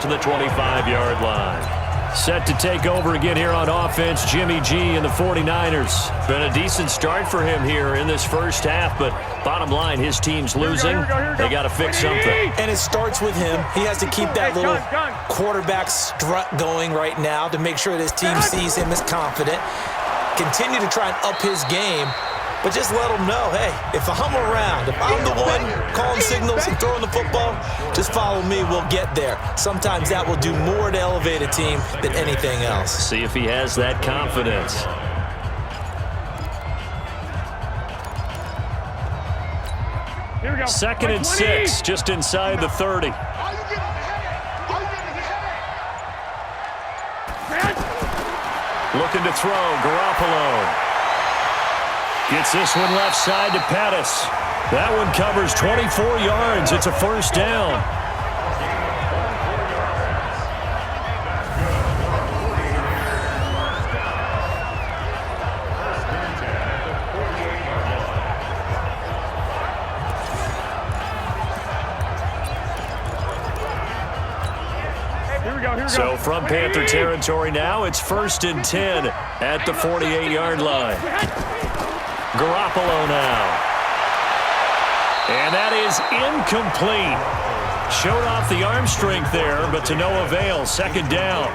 to the 25-yard line. Set to take over again here on offense, Jimmy G and the 49ers. Been a decent start for him here in this first half, but bottom line, his team's losing. They got to fix something. And it starts with him. He has to keep that little quarterback strut going right now to make sure that his team sees him as confident. Continue to try and up his game, but just let him know, hey, if I'm around, if I'm the one calling signals and throwing the football, just follow me, we'll get there. Sometimes that will do more to elevate a team than anything else. See if he has that confidence. Second and 6, just inside the 30. Looking to throw, Garoppolo. Gets this one left side to Pettis. That one covers 24 yards. It's a first down. So from Panther territory now, it's 1st and 10 at the 48-yard line. Garoppolo now. And that is incomplete. Showed off the arm strength there, but to no avail. Second down.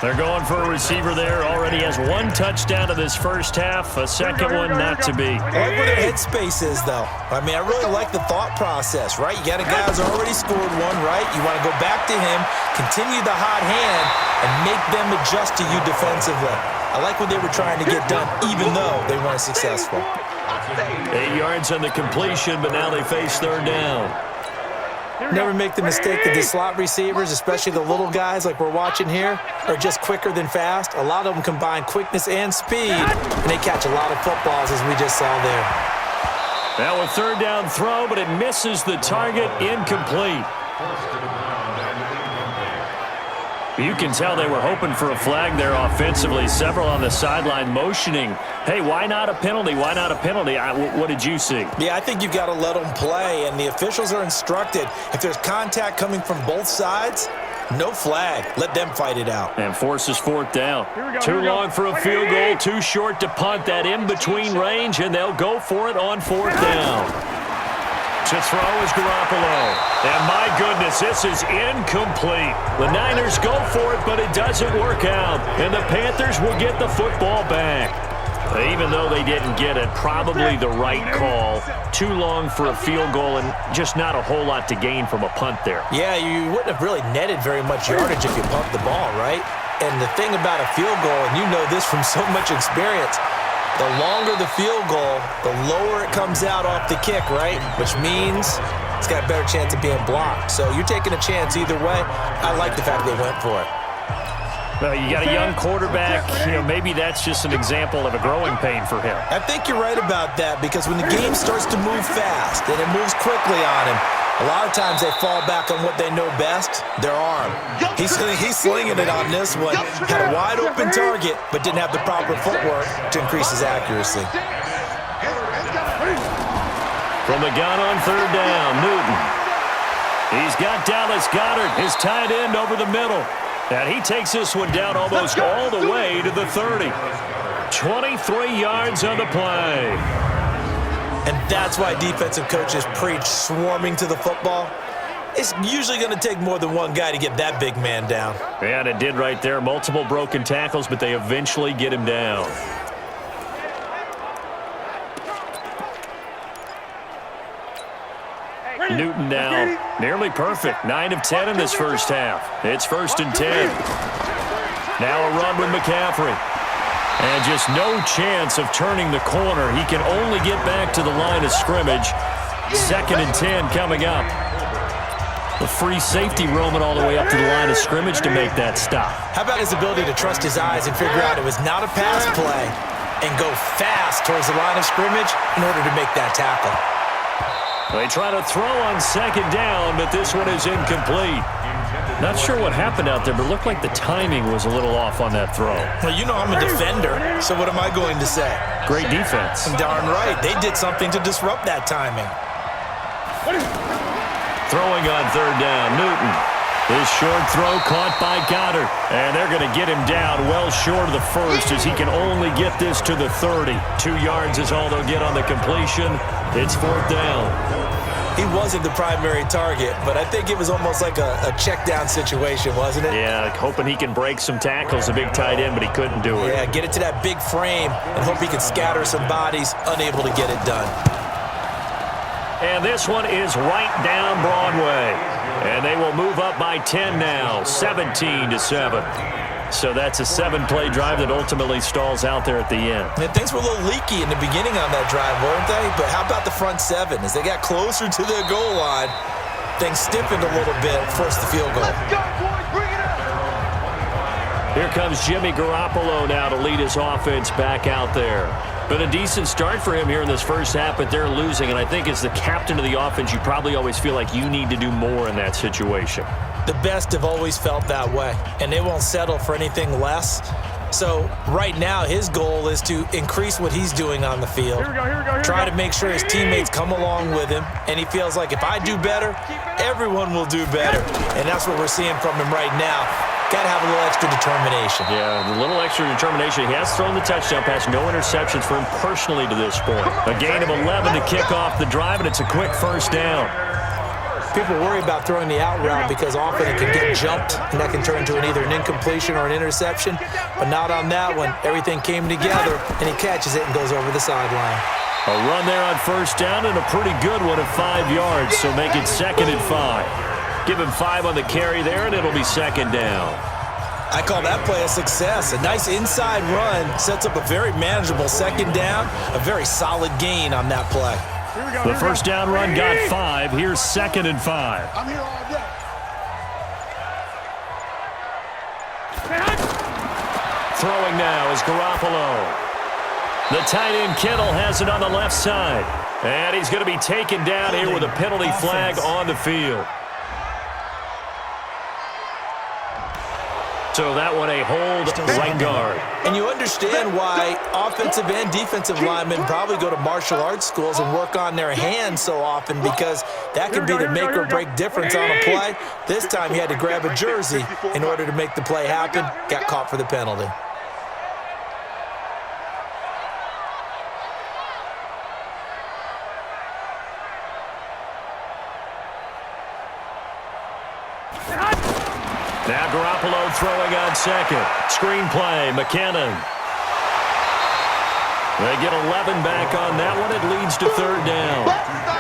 They're going for a receiver there. Already has one touchdown in this first half. A second one not to be. I like where their headspace is, though. I mean, I really like the thought process, right? You got a guy who's already scored one, right? You want to go back to him, continue the hot hand, and make them adjust to you defensively. I like what they were trying to get done, even though they weren't successful. 8 yards on the completion, but now they face third down. Never make the mistake that the slot receivers, especially the little guys like we're watching here, are just quicker than fast. A lot of them combine quickness and speed, and they catch a lot of footballs, as we just saw there. Now a third down throw, but it misses the target, incomplete. You can tell they were hoping for a flag there offensively. Several on the sideline motioning, hey, why not a penalty? Why not a penalty? What did you see? Yeah, I think you've got to let them play, and the officials are instructed. If there's contact coming from both sides, no flag. Let them fight it out. And forces fourth down. Too long for a field goal, too short to punt. That in-between range, and they'll go for it on fourth down. To throw is Garoppolo. And my goodness, this is incomplete. The Niners go for it, but it doesn't work out. And the Panthers will get the football back. Even though they didn't get it, probably the right call. Too long for a field goal and just not a whole lot to gain from a punt there. Yeah, you wouldn't have really netted very much yardage if you pumped the ball, right? And the thing about a field goal, and you know this from so much experience, the longer the field goal, the lower it comes out off the kick, right? Which means it's got a better chance of being blocked. So you're taking a chance either way. I like the fact they went for it. Well, you got a young quarterback. Maybe that's just an example of a growing pain for him. I think you're right about that, because when the game starts to move fast and it moves quickly on him, a lot of times they fall back on what they know best, their arm. He's slinging it on this one. Had a wide open target, but didn't have the proper footwork to increase his accuracy. From the gun on third down, Newton. He's got Dallas Goedert, his tight end, over the middle. And he takes this one down almost all the way to the 30. 23 yards on the play. And that's why defensive coaches preach swarming to the football. It's usually going to take more than one guy to get that big man down. And it did right there. Multiple broken tackles, but they eventually get him down. Newton now, nearly perfect. 9 of 10 in this first half. It's 1st and 10. Now a run with McCaffrey. And just no chance of turning the corner. He can only get back to the line of scrimmage. 2nd and 10 coming up. The free safety roaming all the way up to the line of scrimmage to make that stop. How about his ability to trust his eyes and figure out it was not a pass play and go fast towards the line of scrimmage in order to make that tackle? They try to throw on 2nd down, but this one is incomplete. Not sure what happened out there, but it looked like the timing was a little off on that throw. Well, you know I'm a defender, so what am I going to say? Great defense. Darn right. They did something to disrupt that timing. Throwing on 3rd down, Newton. This short throw caught by Goddard. And they're going to get him down well short of the first as he can only get this to the 30. 2 yards is all they'll get on the completion. It's 4th down. He wasn't the primary target, but I think it was almost like a check down situation, wasn't it? Yeah, hoping he can break some tackles, a big tight end, but he couldn't do it. Yeah, get it to that big frame and hope he can scatter some bodies, unable to get it done. And this one is right down Broadway. And they will move up by 10 now, 17-7. So that's a 7-play drive that ultimately stalls out there at the end. And things were a little leaky in the beginning on that drive, weren't they? But how about the front 7? As they got closer to the goal line, things stiffened a little bit, forced the field goal. Here comes Jimmy Garoppolo now to lead his offense back out there. Been a decent start for him here in this first half, but they're losing. And I think as the captain of the offense, you probably always feel like you need to do more in that situation. The best have always felt that way, and they won't settle for anything less. So right now his goal is to increase what he's doing on the field, try to make sure his teammates come along with him, and he feels like if I do better, everyone will do better. And that's what we're seeing from him right now. Got to have a little extra determination. Yeah, a little extra determination. He has thrown the touchdown pass, no interceptions for him personally to this point. A gain of 11 to kick off the drive, and it's a quick first down. People worry about throwing the out route because often it can get jumped, and that can turn into either an incompletion or an interception. But not on that one. Everything came together, and he catches it and goes over the sideline. A run there on first down and a pretty good one at 5 yards, so make it 2nd and 5. Give him 5 on the carry there, and it'll be 2nd down. I call that play a success. A nice inside run sets up a very manageable 2nd down, a very solid gain on that play. The first down run got 5. Here's 2nd and 5. I'm here all day. Throwing now is Garoppolo. The tight end Kittle has it on the left side. And he's going to be taken down here with a penalty flag on the field. So that one a hold right guard. And you understand why offensive and defensive linemen probably go to martial arts schools and work on their hands so often, because that can be the make or break difference on a play. This time he had to grab a jersey in order to make the play happen. Got caught for the penalty. Now Garoppolo throwing on second. Screen play, McKinnon. They get 11 back on that one. It leads to 3rd down.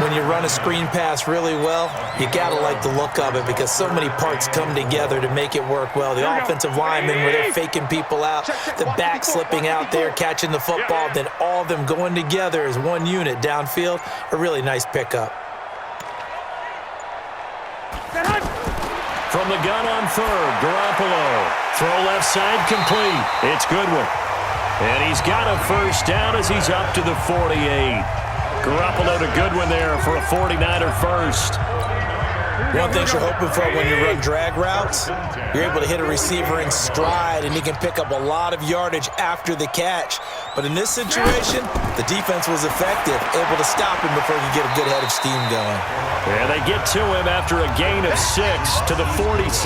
When you run a screen pass really well, you got to like the look of it because so many parts come together to make it work well. The offensive linemen, where they're faking people out, the back slipping out there, catching the football, then all of them going together as one unit downfield. A really nice pickup. From the gun on 3rd, Garoppolo. Throw left side complete. It's Goodwin. And he's got a first down as he's up to the 48. Garoppolo to Goodwin there for a 49er first. One thing you're hoping for when you run drag routes, you're able to hit a receiver in stride, and he can pick up a lot of yardage after the catch. But in this situation, the defense was effective, able to stop him before he could get a good head of steam going. And they get to him after a gain of 6 to the 46.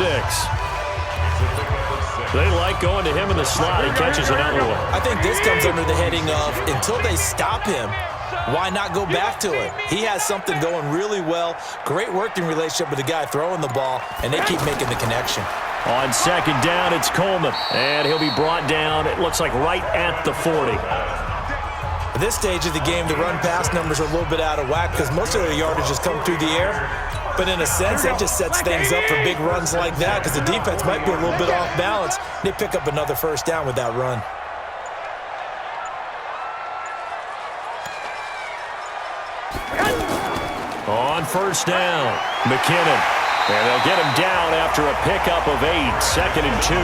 They like going to him in the slot. He catches another one. I think this comes under the heading of, until they stop him, why not go back to him? He has something going really well. Great working relationship with the guy throwing the ball, and they keep making the connection. On 2nd down, it's Coleman. And he'll be brought down, it looks like right at the 40. At this stage of the game, the run-pass numbers are a little bit out of whack because most of their yardage has come through the air. But in a sense, that just sets things up for big runs like that because the defense might be a little bit off balance. They pick up another first down with that run. On first down, McKinnon. And they'll get him down after a pickup of 8, 2nd and 2.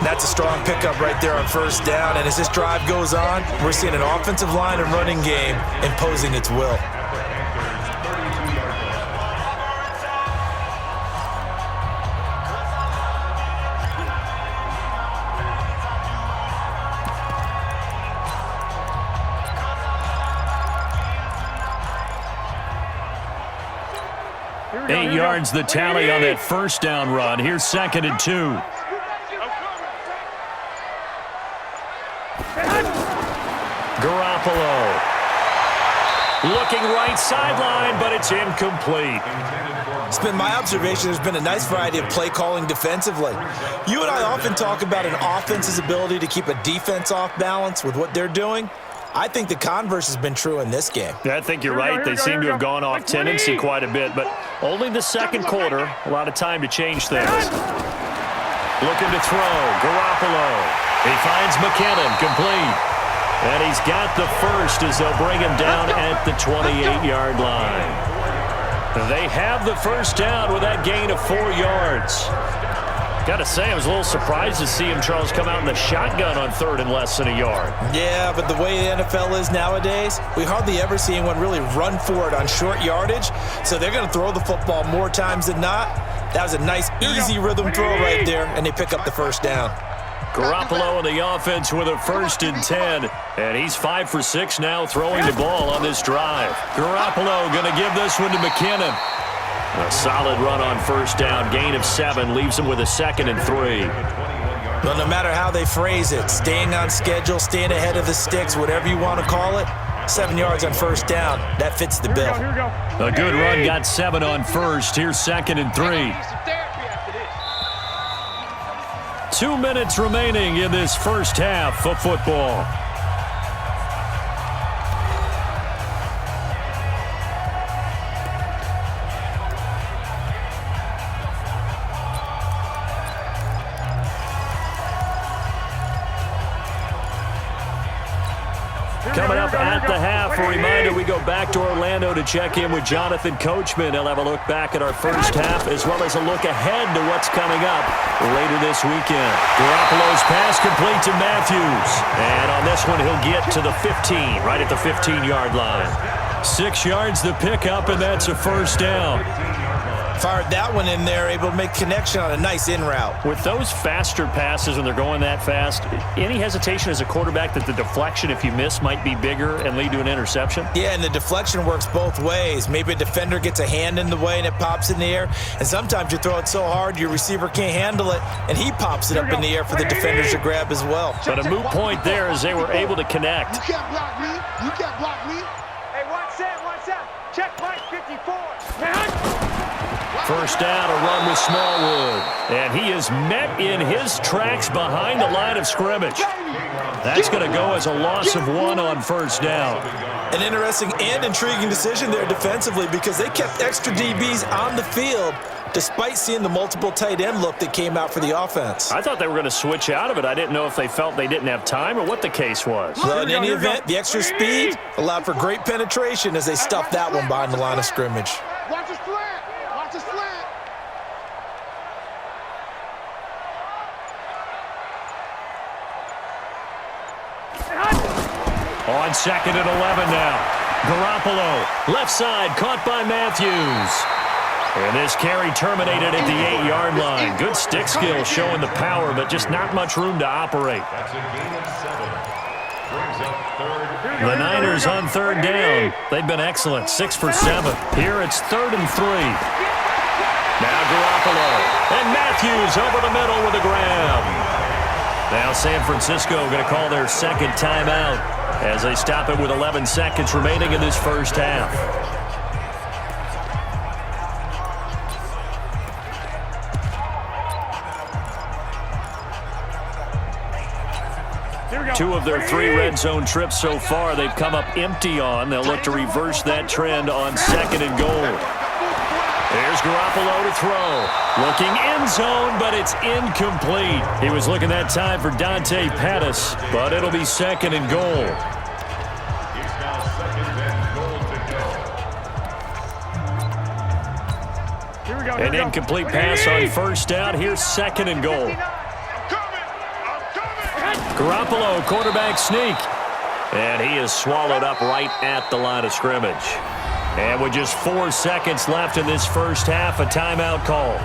That's a strong pickup right there on first down. And as this drive goes on, we're seeing an offensive line and running game imposing its will. 8 yards the tally on that first down run. Here's 2nd and 2. Garoppolo. Looking right sideline, but it's incomplete. It's been my observation there's been a nice variety of play calling defensively. You and I often talk about an offense's ability to keep a defense off balance with what they're doing. I think the converse has been true in this game. Yeah, I think you're right. They seem to have gone off tendency quite a bit, but only the second quarter, a lot of time to change things. Looking to throw, Garoppolo. He finds McKinnon, complete. And he's got the first as they'll bring him down at the 28-yard line. They have the first down with that gain of 4 yards. Got to say, I was a little surprised to see him, Charles, come out in the shotgun on 3rd and less than a yard. Yeah, but the way the NFL is nowadays, we hardly ever see anyone really run for it on short yardage. So they're going to throw the football more times than not. That was a nice, easy rhythm throw right there, and they pick up the first down. Garoppolo on the offense with a 1st and 10. And he's 5 for 6 now throwing the ball on this drive. Garoppolo going to give this one to McKinnon. A solid run on first down. Gain of 7 leaves him with a 2nd and 3. Well, no matter how they phrase it, staying on schedule, staying ahead of the sticks, whatever you want to call it, 7 yards on first down, that fits the bill. A good run, got 7 on first. Here's 2nd and 3. 2 minutes remaining in this first half of football. Coming up at the half, a reminder, we go back to Orlando to check in with Jonathan Coachman. He'll have a look back at our first half as well as a look ahead to what's coming up later this weekend. Garoppolo's pass complete to Matthews. And on this one, he'll get to the 15, right at the 15-yard line. 6 yards the pickup, and that's a first down. Fired that one in there, able to make connection on a nice in route. With those faster passes when they're going that fast, any hesitation as a quarterback that the deflection, if you miss, might be bigger and lead to an interception? Yeah, and the deflection works both ways. Maybe a defender gets a hand in the way and it pops in the air, and sometimes you throw it so hard your receiver can't handle it, and he pops it up in the air for the defenders to grab as well. But a moot point there as they were able to connect. You can't block me. You can't block me. Hey, one set. Check point 54. First down, a run with Smallwood. And he is met in his tracks behind the line of scrimmage. That's going to go as a loss of 1 on first down. An interesting and intriguing decision there defensively because they kept extra DBs on the field despite seeing the multiple tight end look that came out for the offense. I thought they were going to switch out of it. I didn't know if they felt they didn't have time or what the case was. Well, in any event, the extra speed allowed for great penetration as they stuffed that one behind the line of scrimmage. Watch his slant. Watch his slant. On 2nd and 11 now. Garoppolo, left side, caught by Matthews. And this carry terminated at the 8-yard line. Good stick skill showing the power, but just not much room to operate. The Niners on 3rd down. They've been excellent, 6 for 7. Here it's 3rd and 3. Now Garoppolo. And Matthews over the middle with a grab. Now San Francisco going to call their second timeout as they stop it with 11 seconds remaining in this first half. Two of their 3 red zone trips so far they've come up empty on. They'll look to reverse that trend on 2nd and goal. There's Garoppolo to throw. Looking end zone, but it's incomplete. He was looking that time for Dante Pettis, but it'll be 2nd and goal. An incomplete pass on first down. Here's 2nd and goal. Garoppolo, quarterback sneak. And he is swallowed up right at the line of scrimmage. And with just 4 seconds left in this first half, a timeout call.